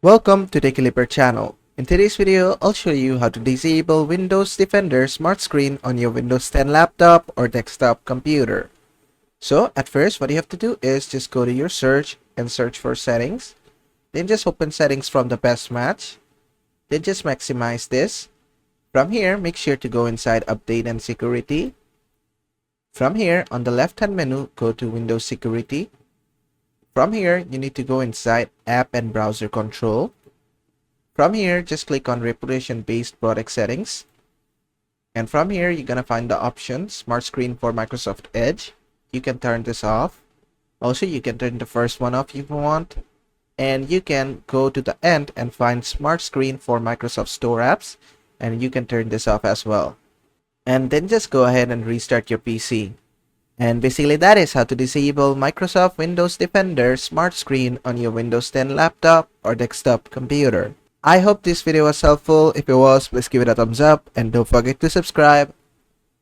Welcome to the Clipper channel. In today's video, I'll show you how to disable Windows Defender Smart Screen on your Windows 10 laptop or desktop computer. So at first, what you have to do is just go to your search and search for settings. Then just open settings from the best match. Then just maximize this. From here, make sure to go inside update and security. From here, on the left hand menu, go to Windows Security. From here, you need to go inside App and Browser Control. From here, just click on Reputation-Based Product Settings. And from here, you're going to find the option Smart Screen for Microsoft Edge. You can turn this off. Also, you can turn the first one off if you want. And you can go to the end and find Smart Screen for Microsoft Store Apps. And you can turn this off as well. And then just go ahead and restart your PC. And basically that is how to disable Microsoft Windows Defender Smart Screen on your Windows 10 laptop or desktop computer. I hope this video was helpful. If it was, please give it a thumbs up and don't forget to subscribe.